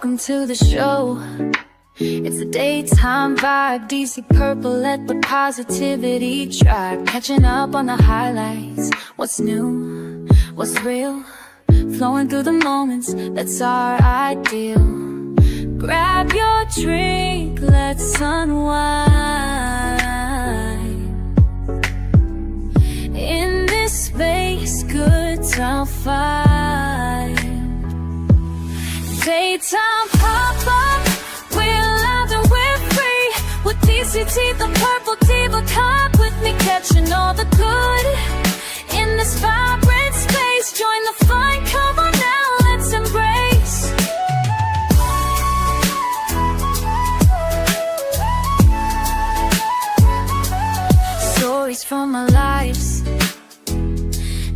welcome to the show. It's a daytime vibe, DC purple, let the positivity drive. Catching up on the highlights, what's new, what's real, flowing through the moments, that's our ideal. Grab your drink, let's unwind. In this space, good time find. Daytime pop-up, we're loud and we're free. With DCT, the purple diva, cup with me, catching all the good. In this vibrant space, join the fun, come on now, let's embrace. Stories from our lives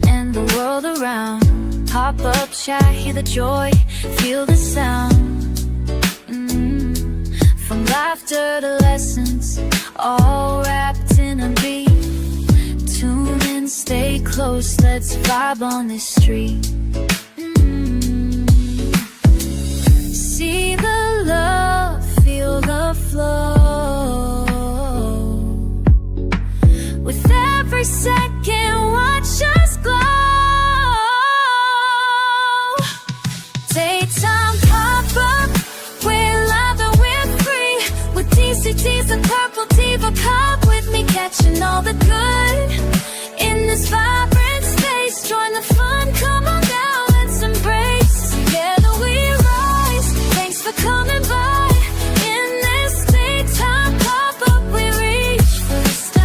and the world around. Pop up, chat, hear the joy, feel the sound. From laughter to lessons, all wrapped in a beat. Tune in, stay close, let's vibe on this street. See the love, feel the flow. With every second, watch us glow. Daytime pop-up, we're loud and we're free. With DCT's and purple diva, cup with me, catching all the good. In this vibrant space, join the fun, come on now, let's embrace. Together we rise, thanks for coming by. In this daytime pop-up, we reach for the stars.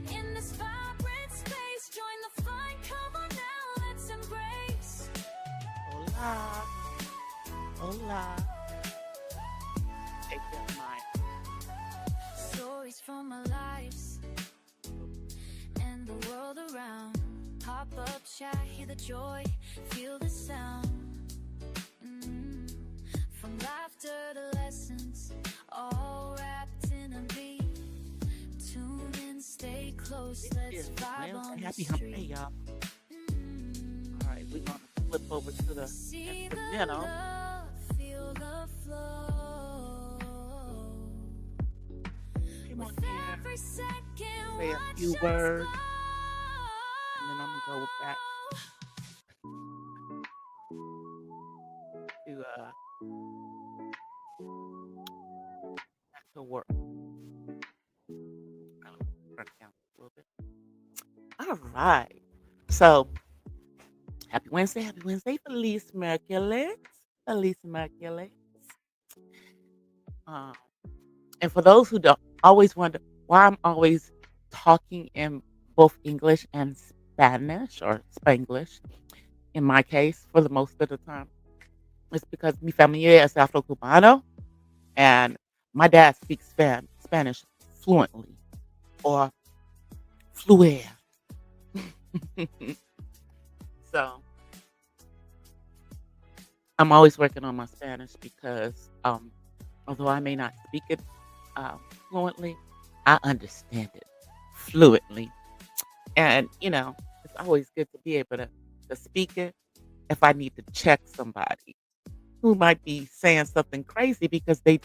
In this vibrant space, join the fun, come on now, let's embrace. Hola. Hola. Take that mic. Stories from our lives and the world around. Pop up, chat, hear the joy, feel the sound. From laughter to lessons, all wrapped in a beat. Tune in, stay close, let's vibe on the Happy Hump Day, street. y'all. All right, we're going to flip over to the See the instrumental. love, feel the flow. Come on With here. every second, Say a watch few us words, glow. and then I'm going to go back to work. I'll turn it down a little bit. All right. So, happy Wednesday, Feliz Mercules. Feliz Mercules. And for those who don't always wonder why I'm always talking in both English and Spanish or Spanglish, in my case, for the most of the time, it's because mi familia es afro-cubano and my dad speaks Spanish fluently or fluer. So I'm always working on my Spanish because although I may not speak it fluently, I understand it fluently. And, it's always good to be able to speak it if I need to check somebody who might be saying something crazy because they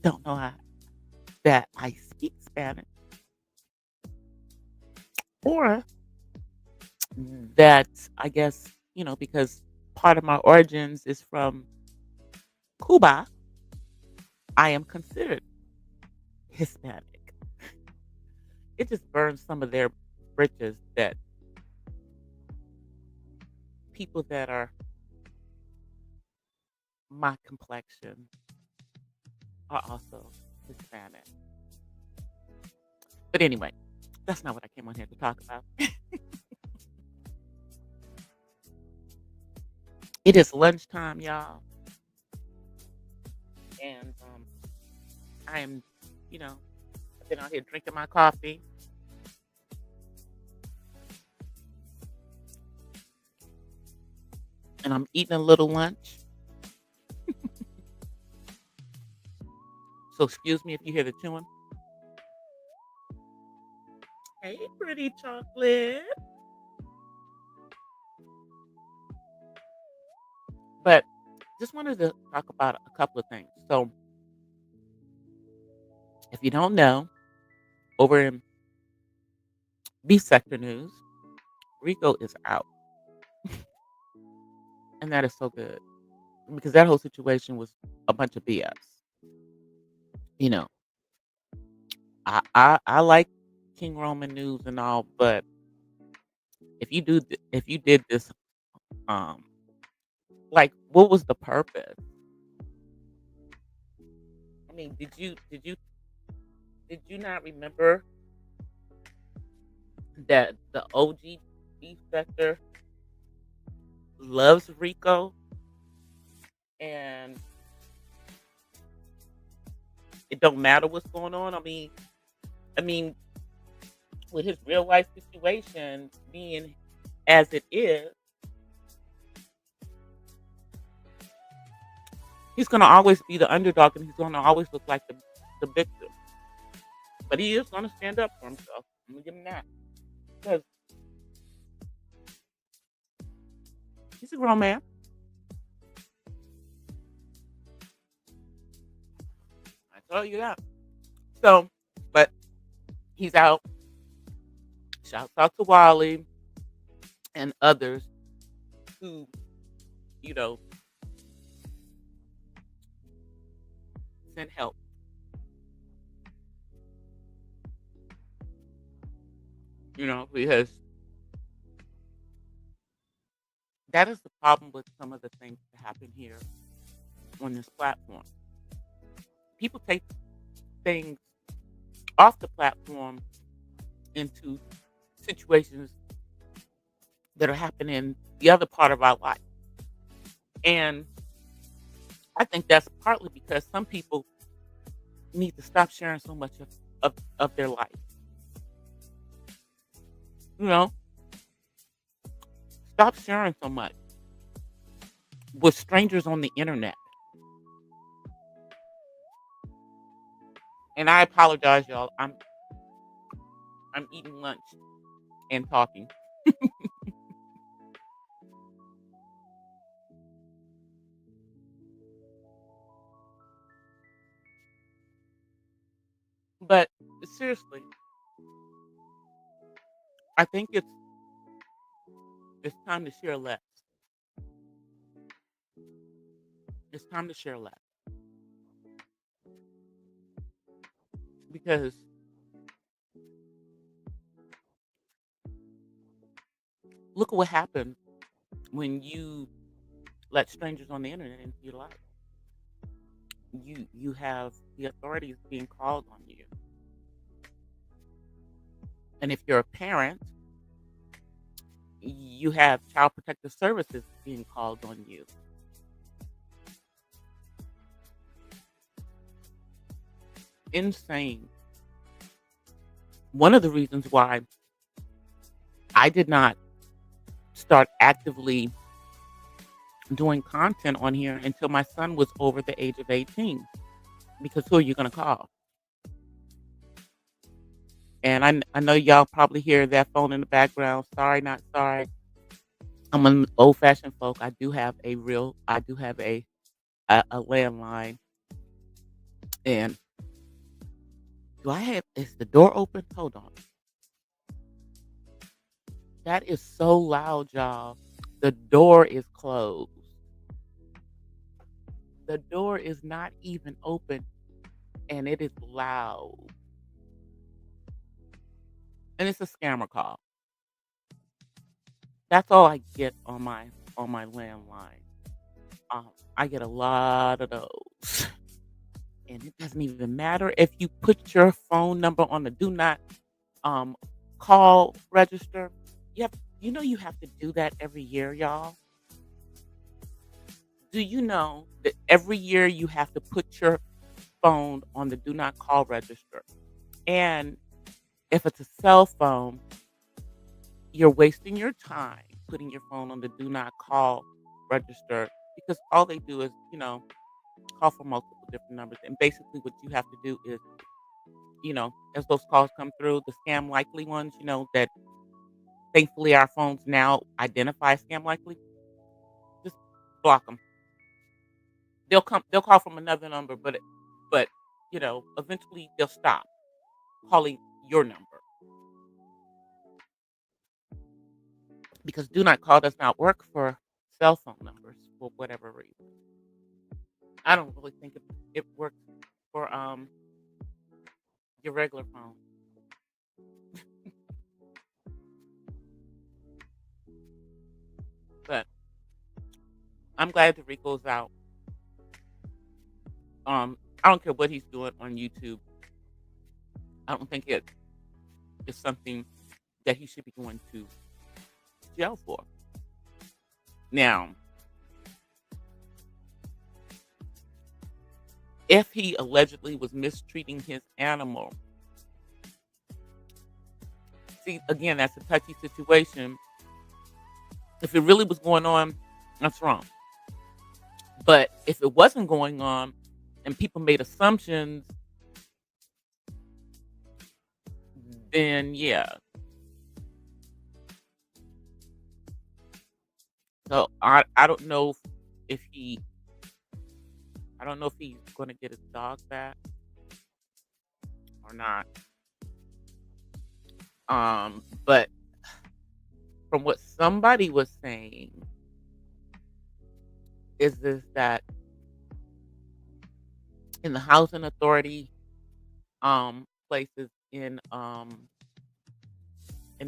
don't know that I speak Spanish. Or that I guess, because part of my origins is from Cuba, I am considered Hispanic. It just burns some of their bridges that people that are my complexion are also Hispanic. But anyway, that's not what I came on here to talk about. It is lunchtime, y'all. And I am, you know, I've been out here drinking my coffee, and I'm eating a little lunch. So excuse me if you hear the chewing. Hey, pretty chocolate. But just wanted to talk about a couple of things. So if you don't know, over in B sector news, Rico is out, and that is so good because that whole situation was a bunch of BS. You know, I like King Roman news and all, but if you did this, um, like, what was the purpose? I mean, did you not remember that the OG beef sector loves Rico, and it don't matter what's going on? I mean, with his real life situation being as it is, he's gonna always be the underdog, and he's gonna always look like the victim. But he is gonna stand up for himself. I'm gonna give him that because he's a grown man. I tell you that. So, but he's out. Shouts out to Wally and others who, you know, sent help. You know, because that is the problem with some of the things that happen here on this platform. People take things off the platform into situations that are happening in the other part of our life. And I think that's partly because some people need to stop sharing so much of their life. You know, stop sharing so much with strangers on the internet. And I apologize, y'all. I'm eating lunch and talking. But seriously, I think it's time to share less. It's time to share less because look at what happened when you let strangers on the internet into your life. You have the authorities being called on you. And if you're a parent, you have child protective services being called on you. Insane. One of the reasons why I did not start actively doing content on here until my son was over the age of 18. Because who are you going to call? And I know y'all probably hear that phone in the background. Sorry, not sorry. I'm an old fashioned folk. I do have a landline. And is the door open? Hold on. That is so loud, y'all. The door is closed. The door is not even open and it is loud. And it's a scammer call. That's all I get on my landline. I get a lot of those. And it doesn't even matter if you put your phone number on the do not um call register. You have to do that every year, y'all. Do you know that every year you have to put your phone on the do not call register. And if it's a cell phone, you're wasting your time putting your phone on the do not call register because all they do is, call from multiple different numbers. And basically what you have to do is, as those calls come through, the scam likely ones, that thankfully our phones now identify scam likely, just block them. They'll call from another number, but eventually they'll stop calling your number because do not call does not work for cell phone numbers for whatever reason. I don't really think it works for your regular phone. But I'm glad that Rico's out. I don't care what he's doing on YouTube. I don't think it is something that he should be going to jail for. Now, if he allegedly was mistreating his animal, see, again, that's a touchy situation. If it really was going on, that's wrong. But if it wasn't going on and people made assumptions, then yeah. So I don't know if he I don't know if he's going to get his dog back or not. But from what somebody was saying is that in the housing authority places in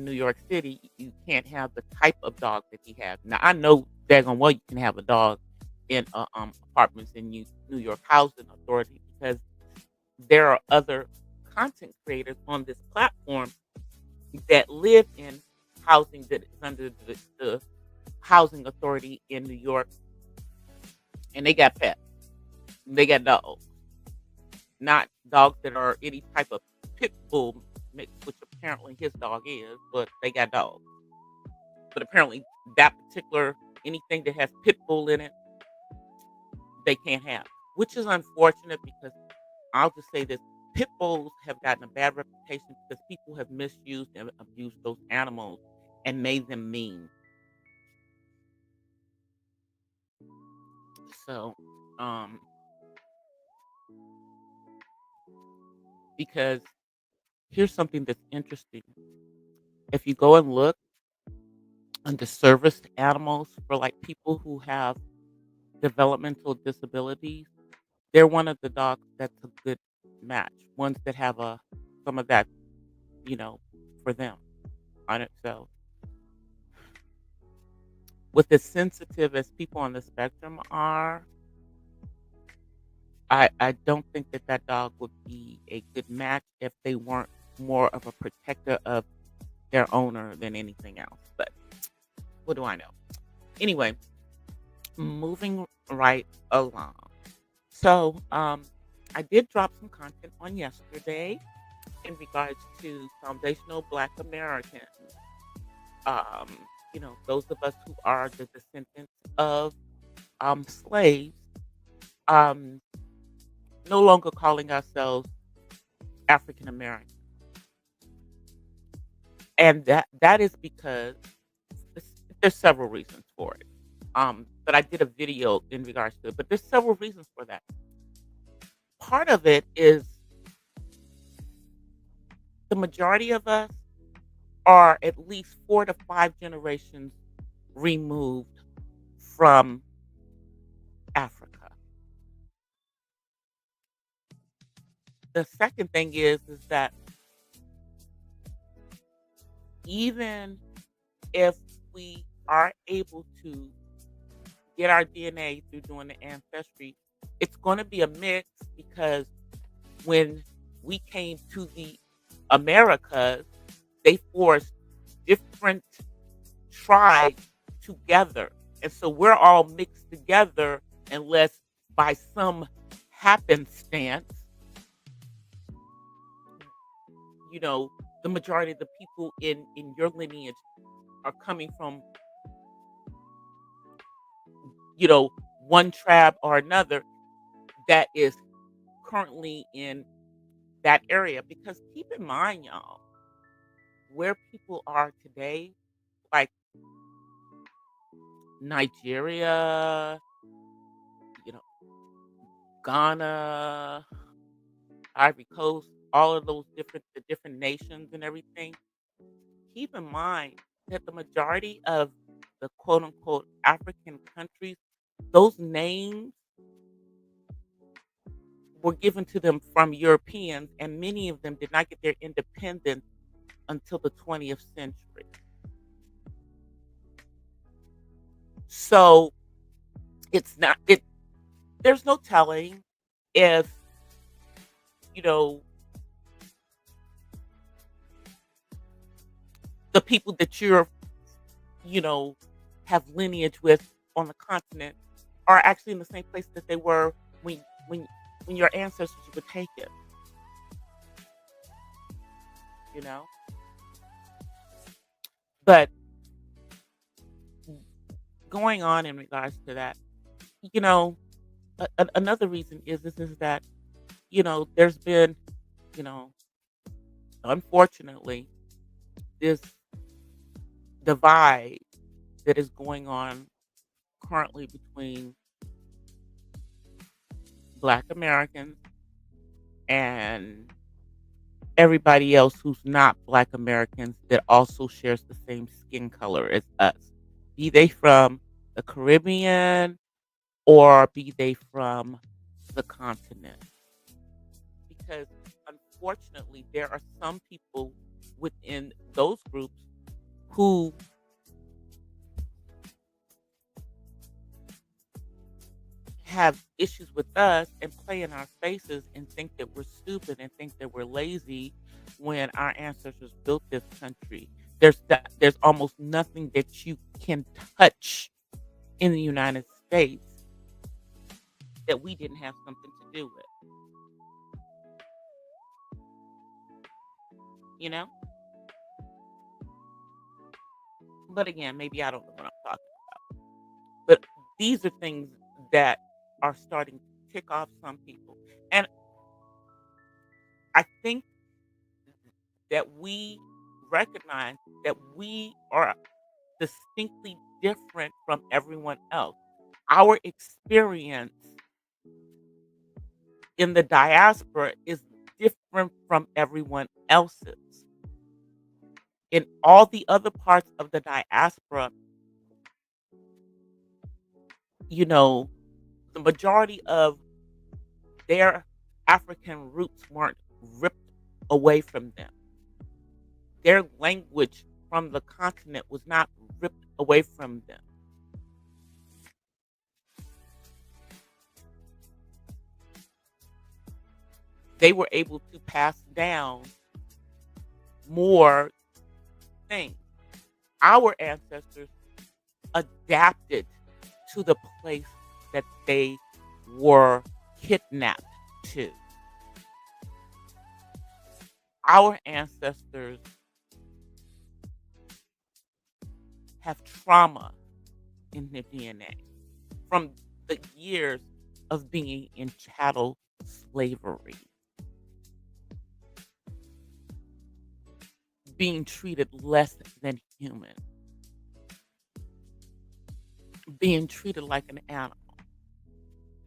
New York City, you can't have the type of dog that he has. Now I know daggone well you can have a dog in apartments in New York Housing Authority because there are other content creators on this platform that live in housing that is under the housing authority in New York, and they got pets. They got dogs, not dogs that are any type of pit bull mix, which apparently his dog is, but they got dogs. But apparently that particular anything that has pit bull in it, they can't have, which is unfortunate because I'll just say this: pit bulls have gotten a bad reputation because people have misused and abused those animals and made them mean. So, um, because here's something that's interesting. If you go and look under serviced animals for like people who have developmental disabilities, they're one of the dogs that's a good match. Ones that have some of that, you know, for them on it. So, with as sensitive as people on the spectrum are, I don't think that that dog would be a good match if they weren't more of a protector of their owner than anything else. But what do I know? Anyway, moving right along. So, I did drop some content on yesterday in regards to foundational Black Americans. Um, those of us who are the descendants of slaves, um, no longer calling ourselves African American, and that is because there's several reasons for it. But I did a video in regards to it, but there's several reasons for that. Part of it is the majority of us are at least 4 to 5 generations removed from Africa. The second thing is that even if we are able to get our DNA through doing the ancestry, it's going to be a mix because when we came to the Americas, they forced different tribes together. And so we're all mixed together unless by some happenstance you know, the majority of the people in your lineage are coming from, one tribe or another that is currently in that area. Because keep in mind, y'all, where people are today, like Nigeria, you know, Ghana, Ivory Coast, all of those different nations and everything. Keep in mind that the majority of the quote unquote African countries, those names were given to them from Europeans, and many of them did not get their independence until the 20th century. So it's not it there's no telling if, you know, the people that you know, have lineage with on the continent are actually in the same place that they were when when when your ancestors were taken, you know? But going on in regards to that, you know, another reason is that, there's been, you know, unfortunately, this divide that is going on currently between Black Americans and everybody else who's not Black Americans that also shares the same skin color as us, be they from the Caribbean or be they from the continent. Because unfortunately, there are some people within those groups who have issues with us and play in our faces and think that we're stupid and think that we're lazy when our ancestors built this country. There's almost nothing that you can touch in the United States that we didn't have something to do with, you know? But again, maybe I don't know what I'm talking about. But these are things that are starting to tick off some people. And I think that we recognize that we are distinctly different from everyone else. Our experience in the diaspora is different from everyone else's. In all the other parts of the diaspora, you know, the majority of their African roots weren't ripped away from them. Their language from the continent was not ripped away from them. They were able to pass down more things. Our ancestors adapted to the place that they were kidnapped to. Our ancestors have trauma in their DNA from the years of being in chattel slavery, being treated less than human, being treated like an animal.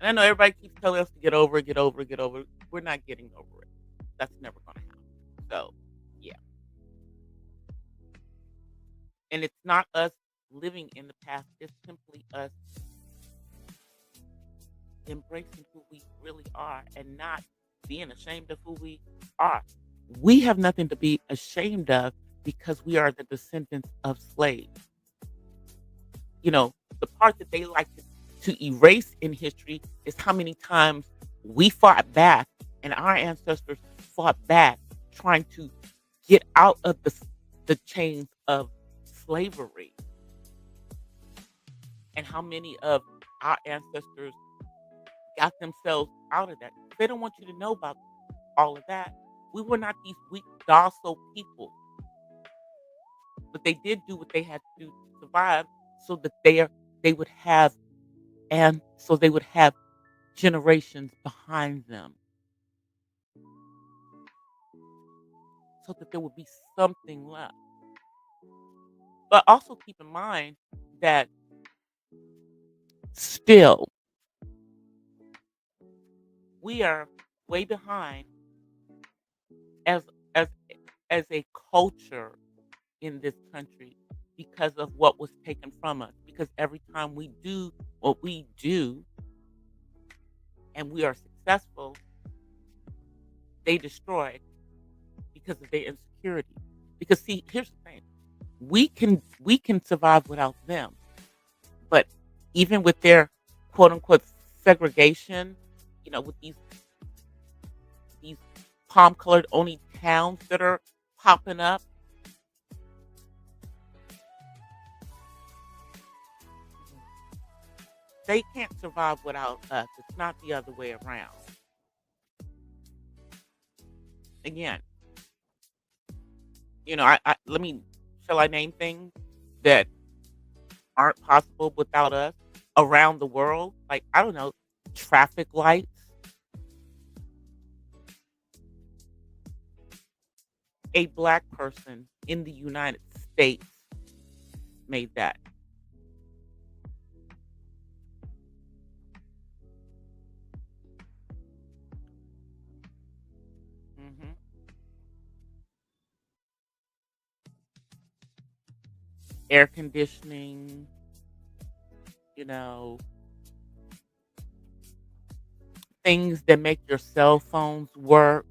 And I know everybody keeps telling us to get over it, get over it, get over it. We're not getting over it. That's never going to happen. So, yeah. And it's not us living in the past, it's simply us embracing who we really are and not being ashamed of who we are. We have nothing to be ashamed of because we are the descendants of slaves. The part that they like to erase in history is how many times we fought back and our ancestors fought back trying to get out of the chains of slavery, and how many of our ancestors got themselves out of that. They don't want you to know about all of that. We were not these weak, docile people, but they did do what they had to do to survive so that they would have and so they would have generations behind them, so that there would be something left. But also keep in mind that still we are way behind as as as a culture in this country because of what was taken from us. Because every time we do what we do and we are successful, they destroy because of their insecurity. Because see, here's the thing. We can survive without them. But even with their quote unquote segregation, with these palm colored only towns that are popping up, they can't survive without us. It's not the other way around. Again, I let me shall I name things that aren't possible without us around the world? Like, I don't know, traffic lights. A black person in the United States made that. hmm Air conditioning, you know, things that make your cell phones work.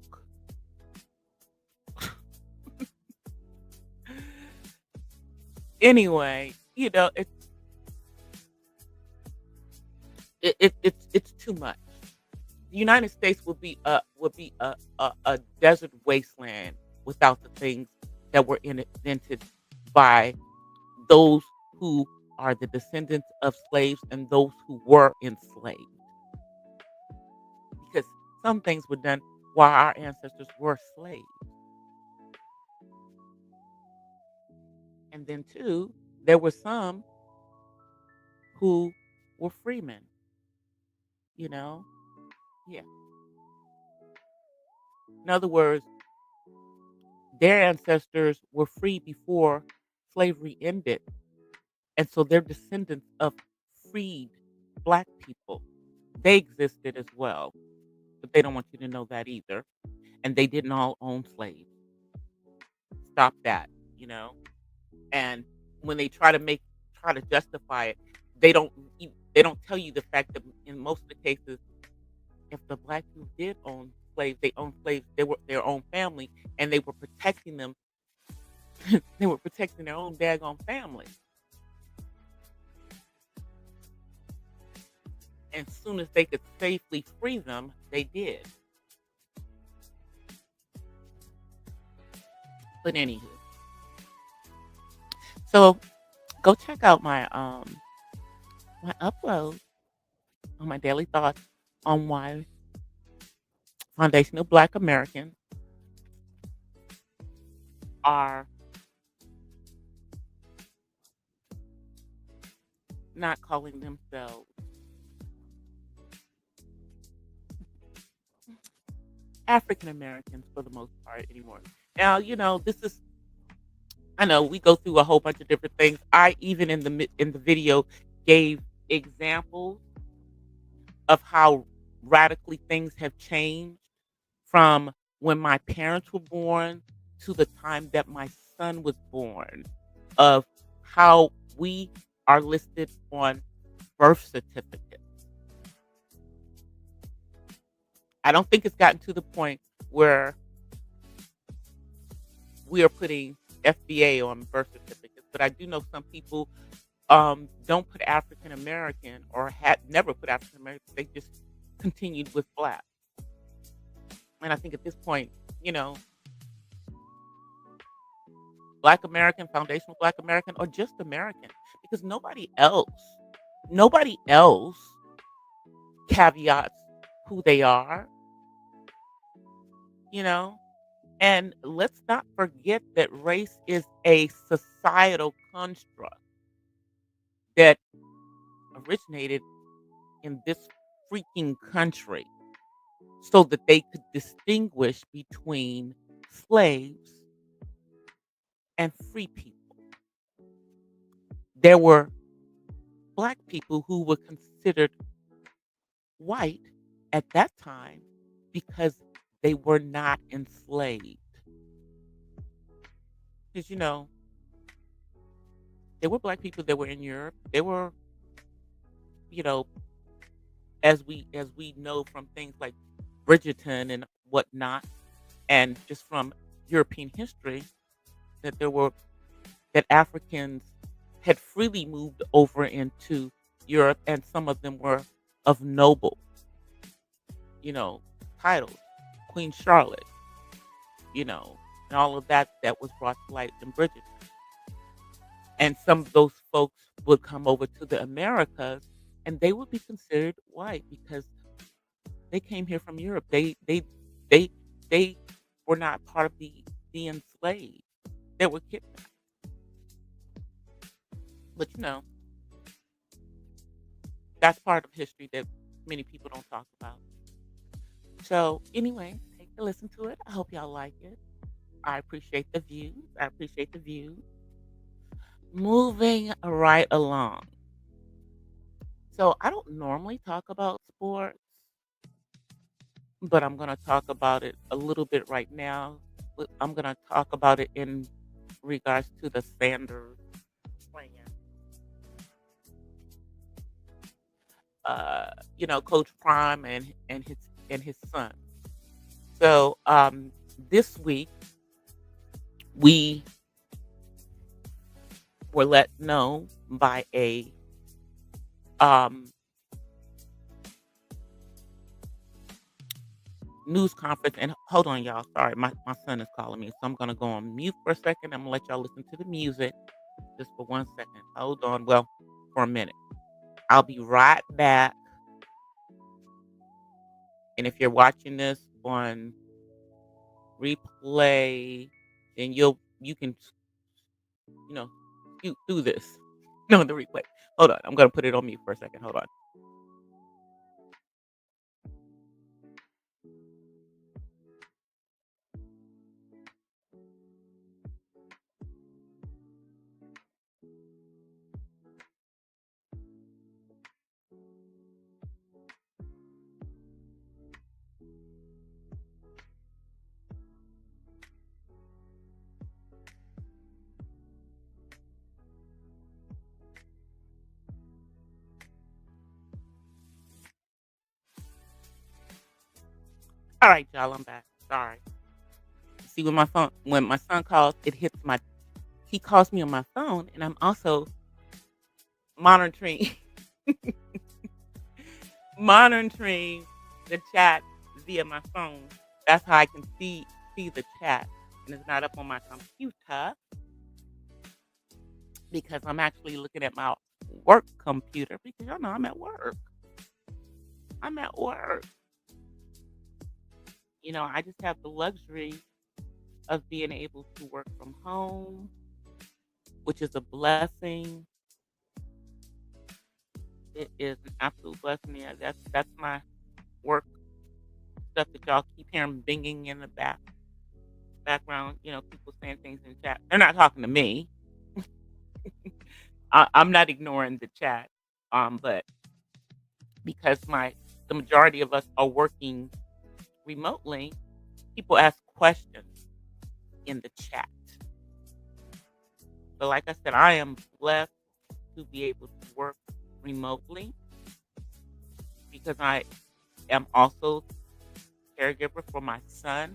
Anyway, it's too much. The United States would be a desert wasteland without the things that were invented by those who are the descendants of slaves and those who were enslaved. Because some things were done while our ancestors were slaves. And then, too, there were some who were freemen, you know? Yeah. In other words, their ancestors were free before slavery ended. And so they're descendants of freed black people. They existed as well, but they don't want you to know that either. And they didn't all own slaves. Stop that, you know? And when they try to justify it, they don't tell you the fact that in most of the cases, if the black people did own slaves, they owned slaves, they were their own family, and they were protecting them. They were protecting their own daggone family. And as soon as they could safely free them, they did. But anywho, so go check out my upload on my daily thoughts on why foundational Black Americans are not calling themselves African Americans for the most part anymore. Now, this is I know we go through a whole bunch of different things. I even in the video gave examples of how radically things have changed from when my parents were born to the time that my son was born, of how we are listed on birth certificates. I don't think it's gotten to the point where we are putting FBA on birth certificates, but I do know some people don't put African American or had never put African American. They just continued with Black. And I think at this point, you know, Black American, foundational Black American, or just American, because nobody else caveats who they are, you know. And let's not forget that race is a societal construct that originated in this freaking country so that they could distinguish between slaves and free people. There were black people who were considered white at that time because they were not enslaved. Because, there were black people that were in Europe. There were, you know, as we know from things like Bridgerton and whatnot, and just from European history, that there were that Africans had freely moved over into Europe, and some of them were of noble, you know, titles, Queen Charlotte, and all of that was brought to light in Bridgerton. And some of those folks would come over to the Americas, and they would be considered white because they came here from Europe. They they were not part of the enslaved. They were kidnapped. But that's part of history that many people don't talk about. So anyway, take a listen to it. I hope y'all like it. I appreciate the views. I appreciate the views. Moving right along. So I don't normally talk about sports, but I'm going to talk about it a little bit right now. I'm going to talk about it in regards to the Sanders plan. Coach Prime and his son. So this week we were let know by a um, news conference. And hold on, y'all. Sorry, my son is calling me, so I'm gonna go on mute for a second. I'm gonna let y'all listen to the music just for 1 second. Hold on. Well, for a minute. I'll be right back. And if you're watching this on replay, then you can you know scoot through this. No, the replay. Hold on. I'm gonna put it on mute for a second. Hold on. All right, y'all. I'm back. Sorry. See, when my son calls, it hits my. He calls me on my phone, and I'm also monitoring monitoring the chat via my phone. That's how I can see the chat, and it's not up on my computer because I'm actually looking at my work computer because y'all know I'm at work. I'm at work. I just have the luxury of being able to work from home, which is a blessing. It is an absolute blessing. Yeah, that's my work stuff that y'all keep hearing binging in the background. People saying things in chat. They're not talking to me. I'm not ignoring the chat, but because the majority of us are working remotely, people ask questions in the chat. But like I said, I am blessed to be able to work remotely because I am also caregiver for my son,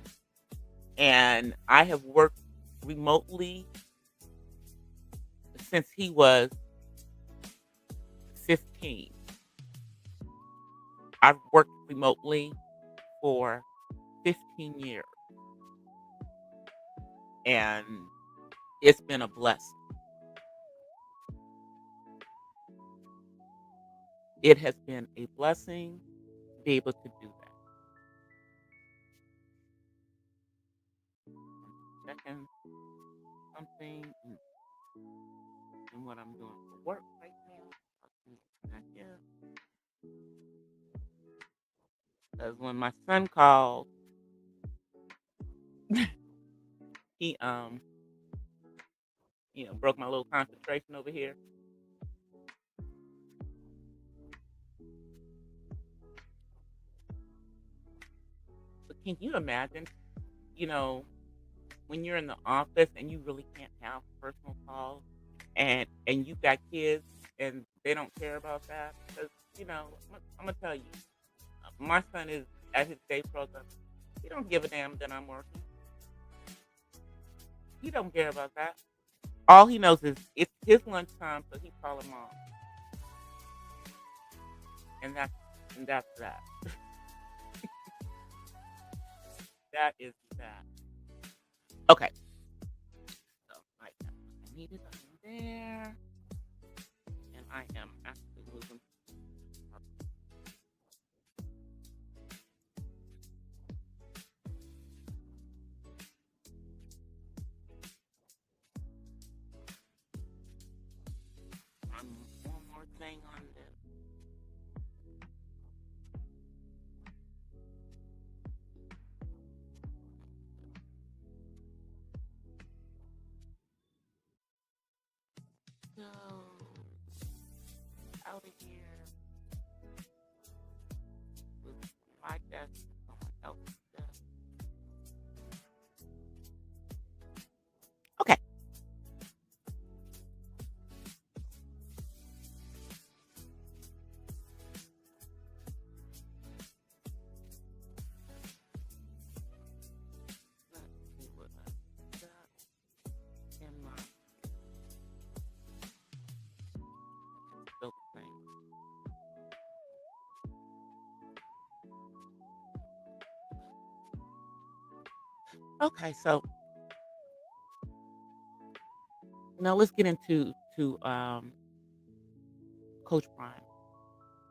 and I have worked remotely since he was 15. I've worked remotely for 15 years, and it's been a blessing. It has been a blessing to be able to do that. checking something in what I'm doing for work right now. Because when my son called, he broke my little concentration over here. But can you imagine, you know, when you're in the office and you really can't have personal calls and you got kids and they don't care about that? Because, I'm gonna tell you, my son is at his day program. He don't give a damn that I'm working. He don't care about that. All he knows is it's his lunchtime, so he calling mom, and that's that. That is that. Okay, so I got what I needed on there, and I am actually moving. One more thing on this. So out of here with my desk, someone else's desk. Okay. Let's see what I got in my still the same. Okay, so now let's get into to Coach Prime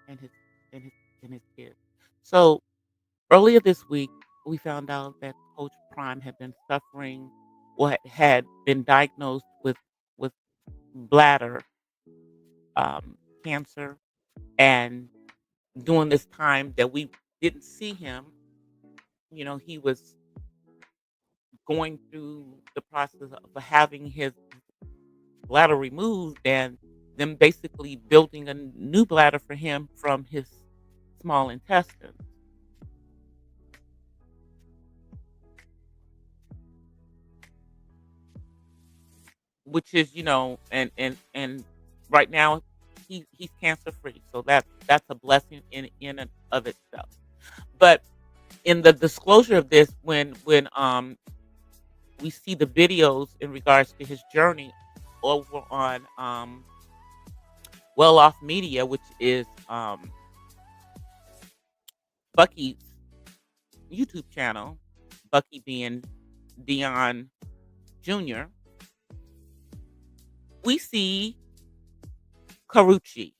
and and his his kids. So earlier this week, we found out that Coach Prime had been suffering, what had been diagnosed with bladder cancer, and during this time that we didn't see him, he was going through the process of having his bladder removed and them basically building a new bladder for him from his small intestine, which is, and right now he's cancer free. So that's a blessing in and of itself. But in the disclosure of this, when we see the videos in regards to his journey over on Well Off Media, which is Bucky's YouTube channel, Bucky being Dion Jr., we see Carucci,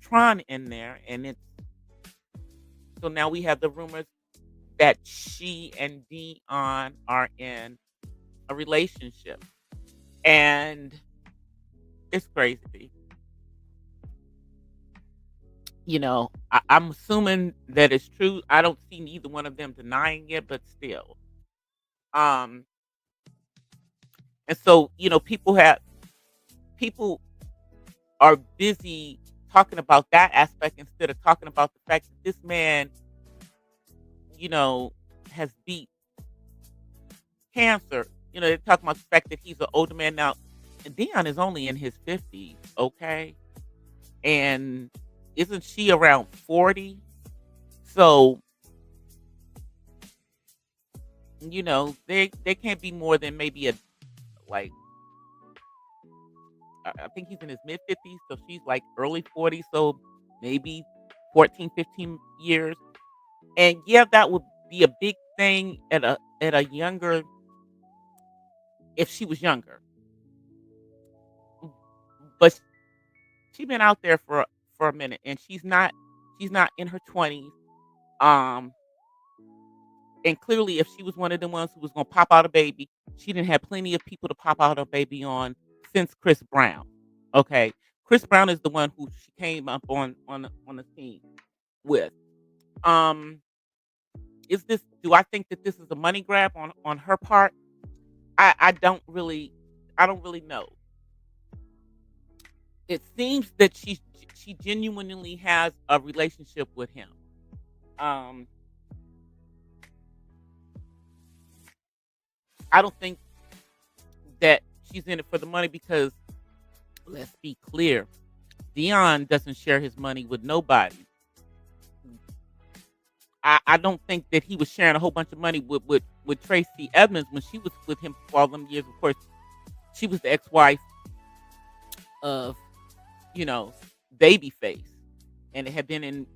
Tron in there, and it's so now we have the rumors that she and Dion are in a relationship, and it's crazy. I'm assuming that it's true. I don't see neither one of them denying it, but still, um, and so people are busy talking about that aspect instead of talking about the fact that this man, you know, has beat cancer. They're talking about the fact that he's an older man now. Dion is only in his 50s, okay? And isn't she around 40? So, they can't be more than maybe like I think he's in his mid 50s, so she's like early 40s, so maybe 14, 15 years. And yeah, that would be a big thing at a younger if she was younger. But she's been out there for a minute and she's not in her 20s. Um And clearly, if she was one of them ones who was gonna pop out a baby, she didn't have plenty of people to pop out a baby on since Chris Brown. Okay, Chris Brown is the one who she came up on the scene with. Um, is this? Do I think that this is a money grab on her part? I don't really, I don't really know. It seems that she genuinely has a relationship with him. Um, I don't think that she's in it for the money because let's be clear, Dion doesn't share his money with nobody. I don't think that he was sharing a whole bunch of money with Tracy Edmonds when she was with him for all them years. Of course, she was the ex-wife of, you know, Babyface, and it had been in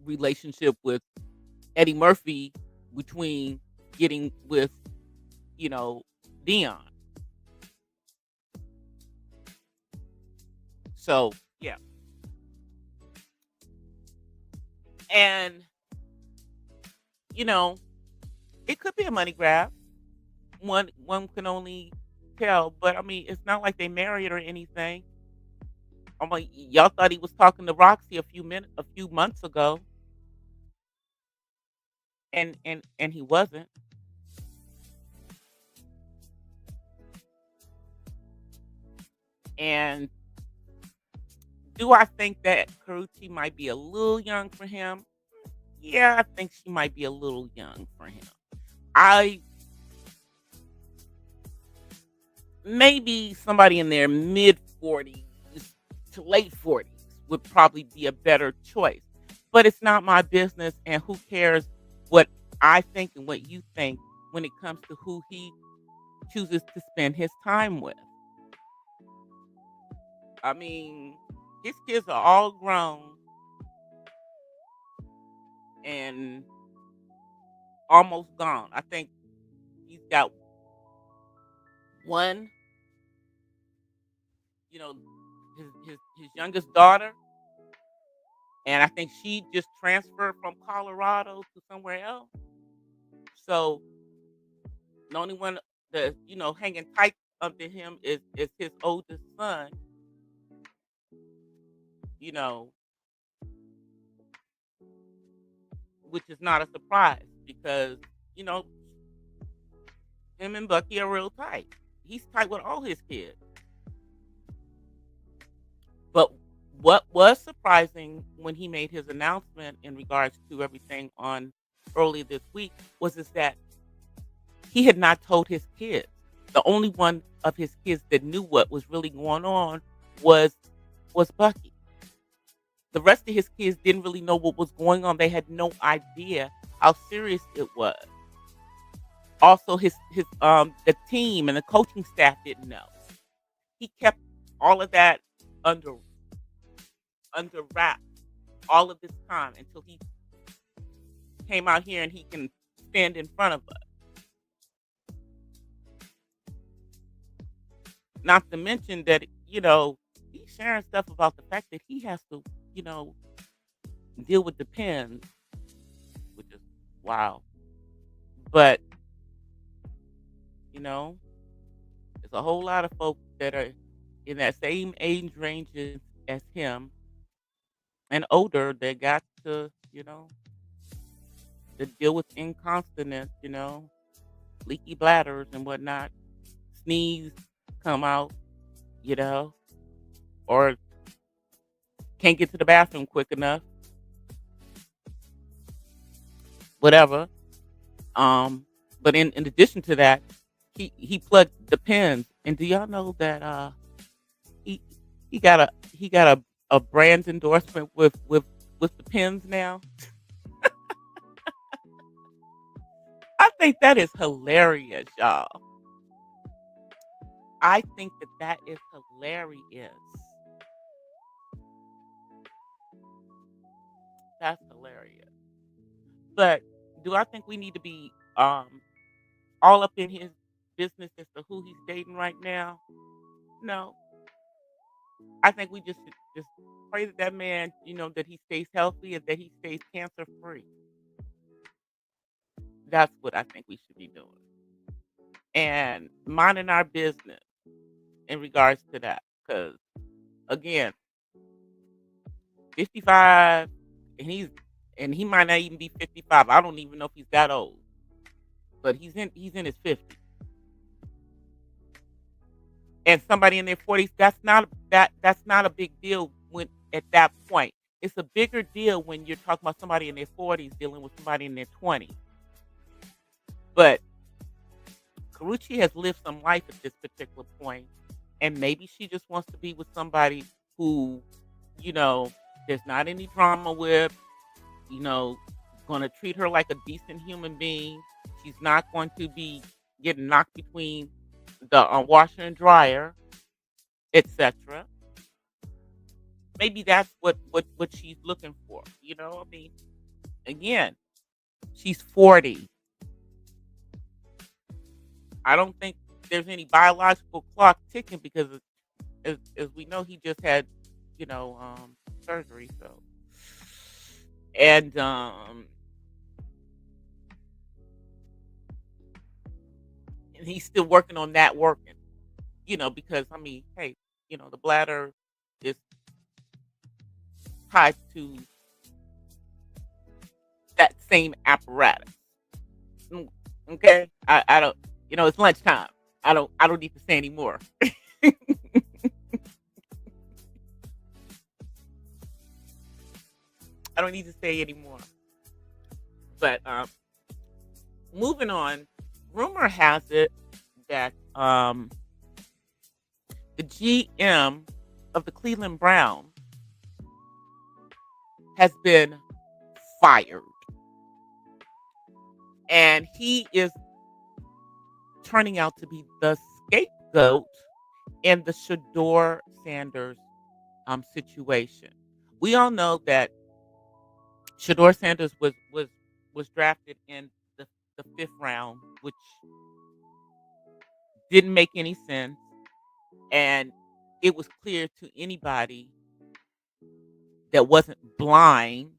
relationship with Eddie Murphy between getting with, you know, Dion. So yeah, and you know, it could be a money grab. One can only tell, but I mean, it's not like they married or anything. I'm like, y'all thought he was talking to Roxy a few months ago, and he wasn't. And do I think that Karuchi might be a little young for him? Yeah, I think she might be a little young for him. I maybe somebody in their mid 40s to late 40s would probably be a better choice. But it's not my business, and who cares what I think and what you think when it comes to who he chooses to spend his time with. I mean, his kids are all grown and almost gone. I think he's got one, you know, his youngest daughter, and I think she just transferred from Colorado to somewhere else. So the only one that hanging tight up to him is his oldest son. You know, which is not a surprise because you know him and Bucky are real tight. He's tight with all his kids. But what was surprising when he made his announcement in regards to everything on early this week was is that he had not told his kids. The only one of his kids that knew what was really going on was Bucky. The rest of his kids didn't really know what was going on. They had no idea how serious it was. Also, his the team and the coaching staff didn't know. He kept all of that under wraps all of this time until he came out here and he can stand in front of us. Not to mention that, he's sharing stuff about the fact that he has to, you know, deal with the pens, which is wow. But, you know, there's a whole lot of folks that are in that same age range as him and older that got to deal with incontinence, leaky bladders and whatnot, sneeze, come out, you know, or can't get to the bathroom quick enough, whatever. Um, but in addition to that, he plugged the pins. And do y'all know that he he got a brand endorsement with the pins now? I think that is hilarious, y'all. I think that that is hilarious. That's hilarious. But do I think we need to be all up in his business as to who he's dating right now? No. I think we just should just pray that that man, that he stays healthy and that he stays cancer free. That's what I think we should be doing, and minding our business in regards to that. Because again, 55, and he might not even be 55. I don't even know if he's that old, but he's in his 50s. And somebody in their 40s, that's not a big deal when at that point. It's a bigger deal when you're talking about somebody in their 40s dealing with somebody in their 20s. But Karuchi has lived some life at this particular point, and maybe she just wants to be with somebody who, you know, there's not any drama with, you know, going to treat her like a decent human being. She's not going to be getting knocked between the washer and dryer, etc. Maybe that's what she's looking for. I mean, again, she's 40. I don't think there's any biological clock ticking because, as we know, he just had, surgery. So, and and he's still working on that working. Because I mean, hey, the bladder is tied to that same apparatus. Mm, Okay, I don't. It's lunchtime. I don't need to say anymore. I don't need to say anymore. But moving on, rumor has it that the GM of the Cleveland Browns has been fired, and he is turning out to be the scapegoat in the Shador Sanders situation. We all know that Shador Sanders was drafted in the fifth round, which didn't make any sense, and it was clear to anybody that wasn't blind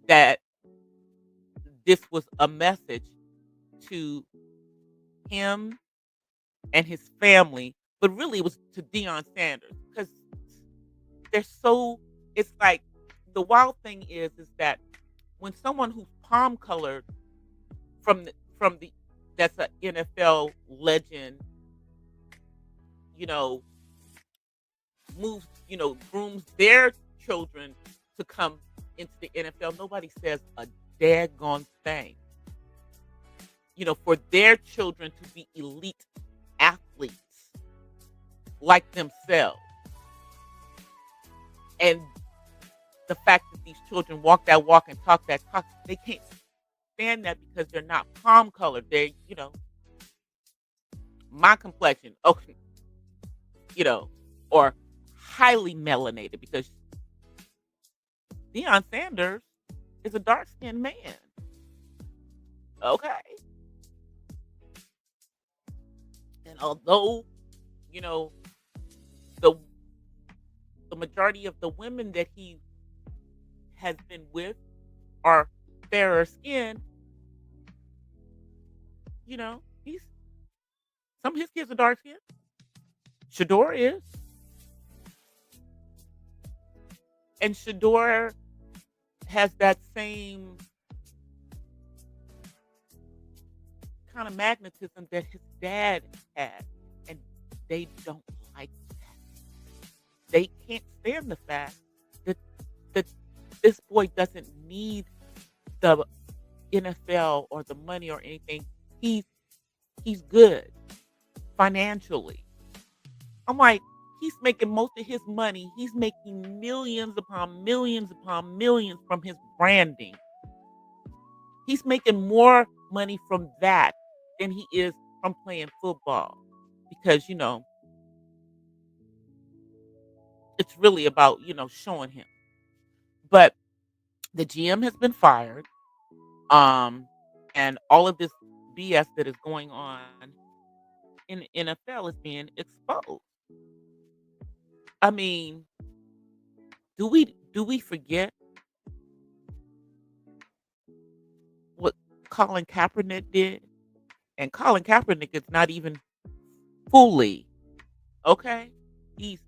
that this was a message to him and his family, but really it was to Deion Sanders because they're so. It's like the wild thing is that when someone who's palm colored from the that's an NFL legend, you know, moves, grooms their children to come into the NFL, nobody says a daggone thing. For their children to be elite athletes like themselves. And the fact that these children walk that walk and talk that talk, they can't stand that because they're not palm colored. They're, my complexion, you know, or highly melanated because Deion Sanders is a dark skinned man. Okay. And although, you know, the the majority of the women that he has been with are fairer skinned, he's some of his kids are dark skinned. Shador is. And Shador has that same kind of magnetism that his dad had. And they don't like that. They can't stand the fact that that this boy doesn't need the NFL or the money or anything. He's good financially. I'm like, he's making most of his money. He's making millions upon millions upon millions from his branding. He's making more money from that than he is from playing football. Because, it's really about, showing him. But the GM has been fired. Um, and all of this BS that is going on in the NFL is being exposed. I mean, do we forget what Colin Kaepernick did, and Colin Kaepernick is not even fully, okay? He's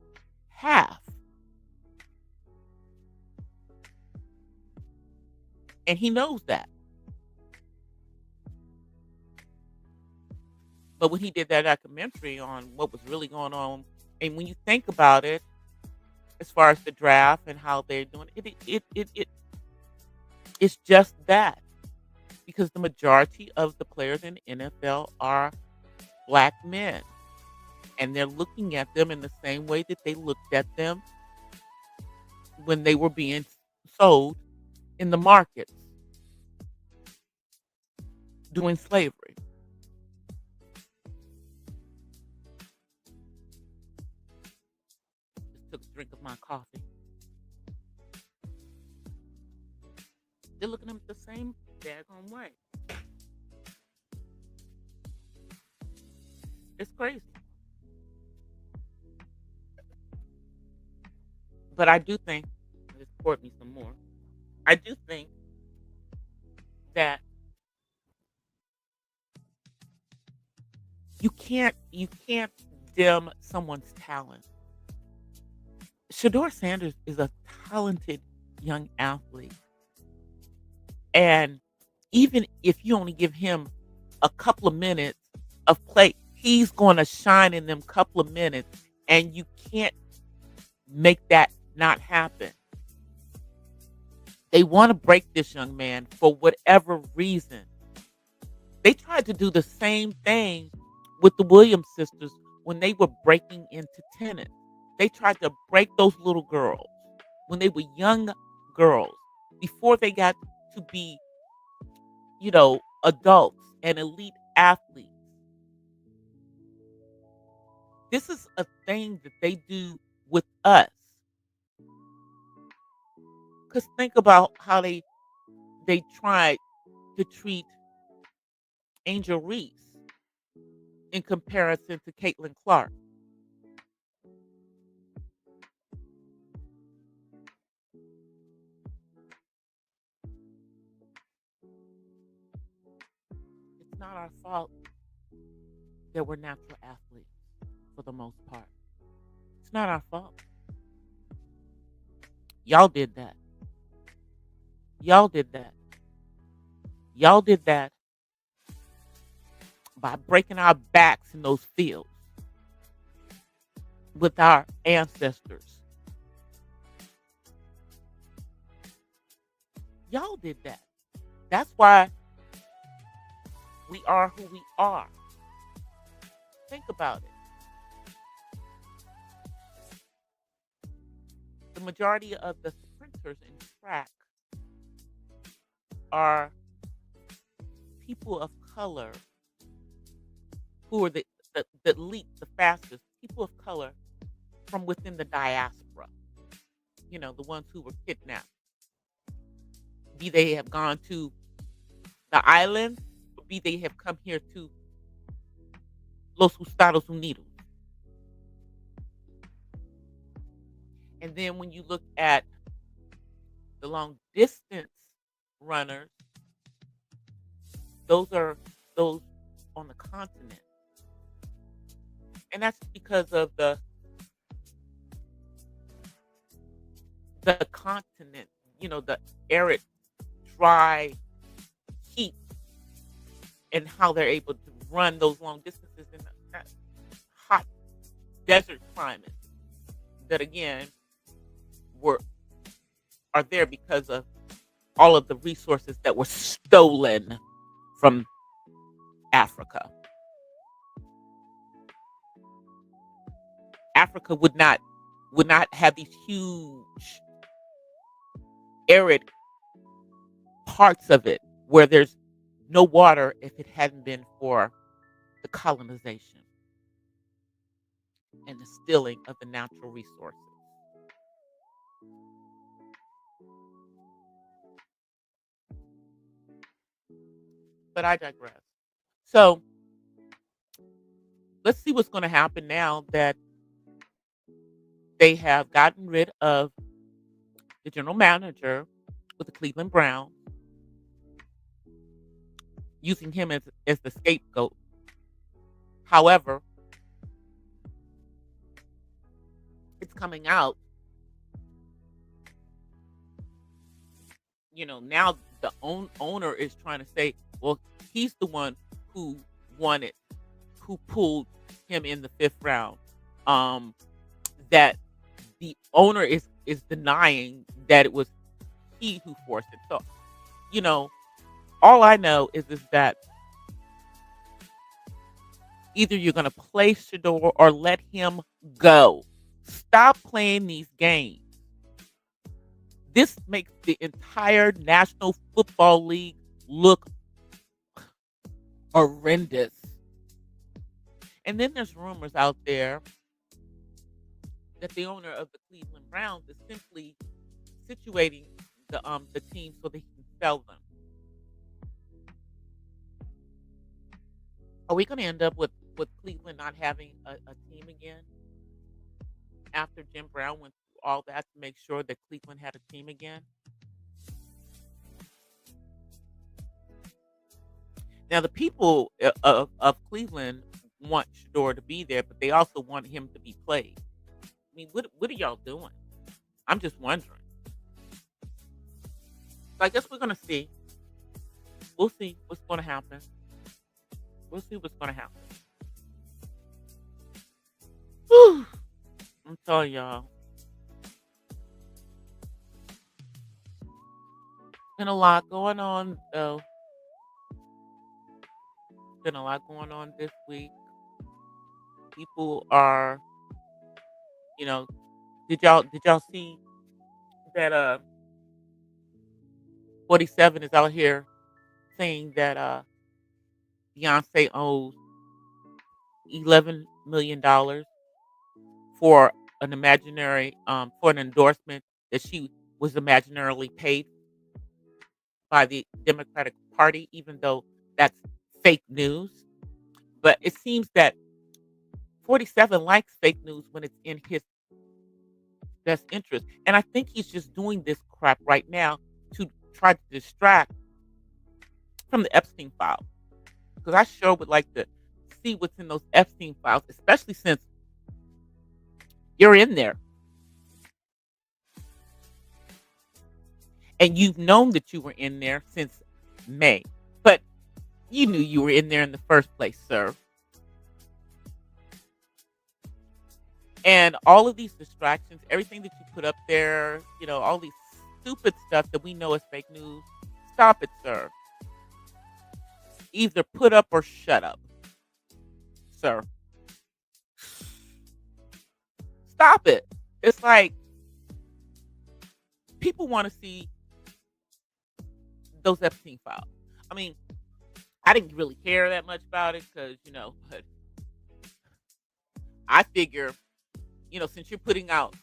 half, and he knows that. But when he did that documentary on what was really going on, and when you think about it, as far as the draft and how they're doing it's just that, because the majority of the players in the NFL are black men, and they're looking at them in the same way that they looked at them when they were being sold in the markets during slavery. Just took a drink of my coffee. They're looking at them the same daggone way. It's crazy. But I do think, just poured me some more. I do think that you can't dim someone's talent. Shador Sanders is a talented young athlete. And even if you only give him a couple of minutes of play, he's going to shine in them couple of minutes. And you can't make that not happen. They want to break this young man for whatever reason. They tried to do the same thing with the Williams sisters when they were breaking into tennis. They tried to break those little girls when they were young girls before they got to be, adults and elite athletes. This is a thing that they do with us. Because think about how they tried to treat Angel Reese in comparison to Caitlin Clark. It's not our fault that we're natural athletes for the most part. It's not our fault. Y'all did that. Y'all did that. Y'all did that by breaking our backs in those fields with our ancestors. Y'all did that. That's why we are who we are. Think about it. The majority of the sprinters in track are people of color who are the elite, the fastest, people of color from within the diaspora. The ones who were kidnapped. Be they have gone to the island, or be they have come here to Los Estados Unidos. And then when you look at the long distance runners, those are those on the continent. And that's because of the continent, the arid, dry heat, and how they're able to run those long distances in that hot desert climate that again are there because of all of the resources that were stolen from Africa. Africa would not have these huge arid parts of it where there's no water if it hadn't been for the colonization and the stealing of the natural resources. But I digress. So let's see what's going to happen now that they have gotten rid of the general manager with the Cleveland Browns. using him as the scapegoat. However, it's coming out, now the owner is trying to say, well, he's the one who won it, who pulled him in the fifth round. Um, that the owner is denying that it was he who forced it. So, you know, all I know is that either you're gonna play Shador or let him go. Stop playing these games. This makes the entire National Football League look horrendous. And then there's rumors out there that the owner of the Cleveland Browns is simply situating the team so that he can sell them. Are we going to end up with Cleveland not having a team again after Jim Brown went through all that to make sure that Cleveland had a team again? Now, the people of Cleveland want Shador to be there, but they also want him to be played. I mean, what are y'all doing? I'm just wondering. So I guess we're going to see. We'll see what's going to happen. We'll see what's going to happen. Whew. I'm telling y'all, been a lot going on though. Been a lot going on this week. People are, you know, did y'all see that 47 is out here saying that Beyonce owes $11 million for for an endorsement that she was imaginarily paid by the Democratic Party, even though that's fake news. But it seems that 47 likes fake news when it's in his best interest. And I think he's just doing this crap right now to try to distract from the Epstein files. Because I sure would like to see what's in those Epstein files, especially since you're in there and you've known that you were in there since May. But you knew you were in there in the first place, sir. And all of these distractions, everything that you put up there, all these stupid stuff that we know is fake news, stop it, sir. Either put up or shut up, sir. Stop it. It's like people want to see those Epstein files. I mean, I didn't really care that much about it because, but I figure, since you're putting out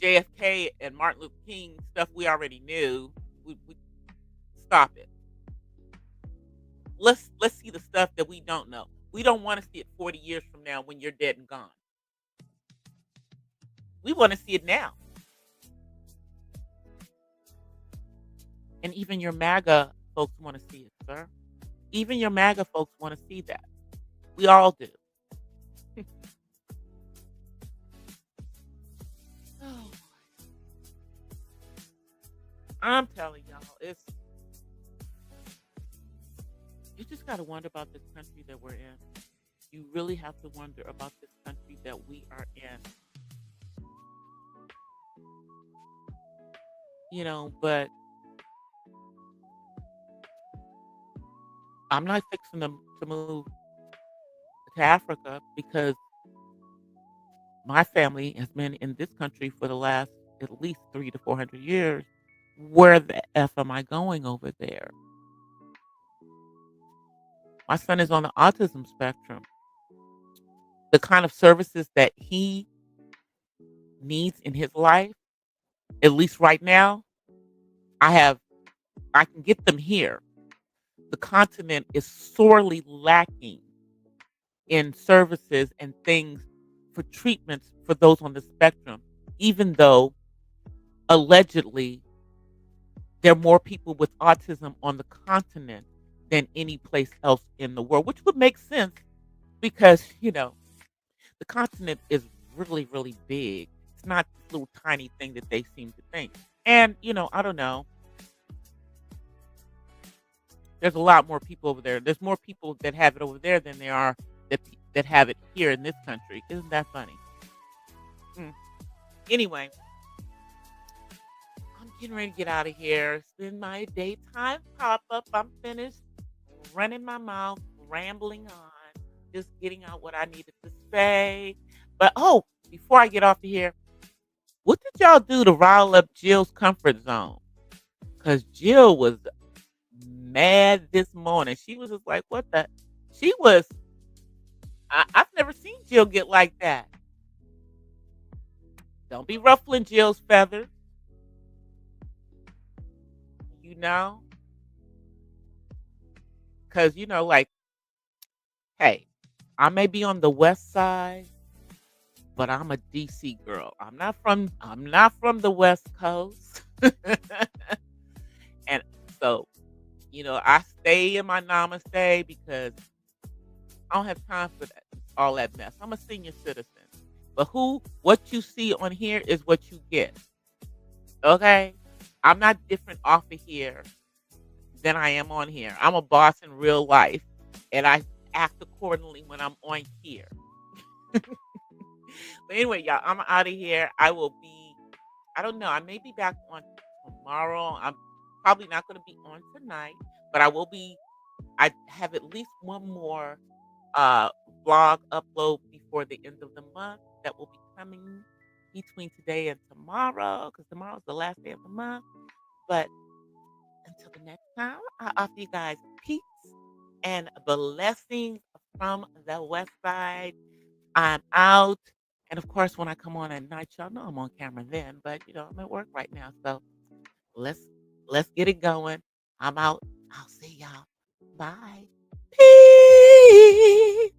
JFK and Martin Luther King stuff we already knew, we stop it. Let's see the stuff that we don't know. We don't want to see it 40 years from now when you're dead and gone. We want to see it now. And even your MAGA folks want to see it, sir. Even your MAGA folks want to see that. We all do. Oh, I'm telling y'all, you just got to wonder about this country that we're in. You really have to wonder about this country that we are in. But I'm not fixing to move to Africa because my family has been in this country for the last at least 300 to 400 years. Where the F am I going over there? My son is on the autism spectrum. The kind of services that he needs in his life, at least right now, I can get them here. The continent is sorely lacking in services and things for treatments for those on the spectrum, even though allegedly there are more people with autism on the continent than any place else in the world, which would make sense because, the continent is really, really big. It's not this little tiny thing that they seem to think. And, I don't know. There's a lot more people over there. There's more people that have it over there than there are that have it here in this country. Isn't that funny? Mm. Anyway, I'm getting ready to get out of here. Spend my daytime pop up. I'm finished running my mouth, rambling on, just getting out what I needed to say. But before I get off of here, what did y'all do to rile up Jill's comfort zone? Because Jill was mad this morning. She was just like, what the? She was, I've never seen Jill get like that. Don't be ruffling Jill's feathers, you know? Because, like, hey, I may be on the west side, but I'm a DC girl. I'm not from the West Coast. And so, I stay in my namaste because I don't have time for all that mess. I'm a senior citizen. But what you see on here is what you get. Okay? I'm not different off of here than I am on here. I'm a boss in real life and I act accordingly when I'm on here. But anyway, y'all, I'm out of here. I don't know, I may be back on tomorrow. I'm probably not going to be on tonight, but I have at least one more uh vlog upload before the end of the month that will be coming between today and tomorrow because tomorrow's the last day of the month. But until the next time, I offer you guys peace and blessings from the west side. I'm out. And of course, when I come on at night, y'all know I'm on camera then, but I'm at work right now. So let's let's get it going. I'm out. I'll see y'all. Bye. Peace.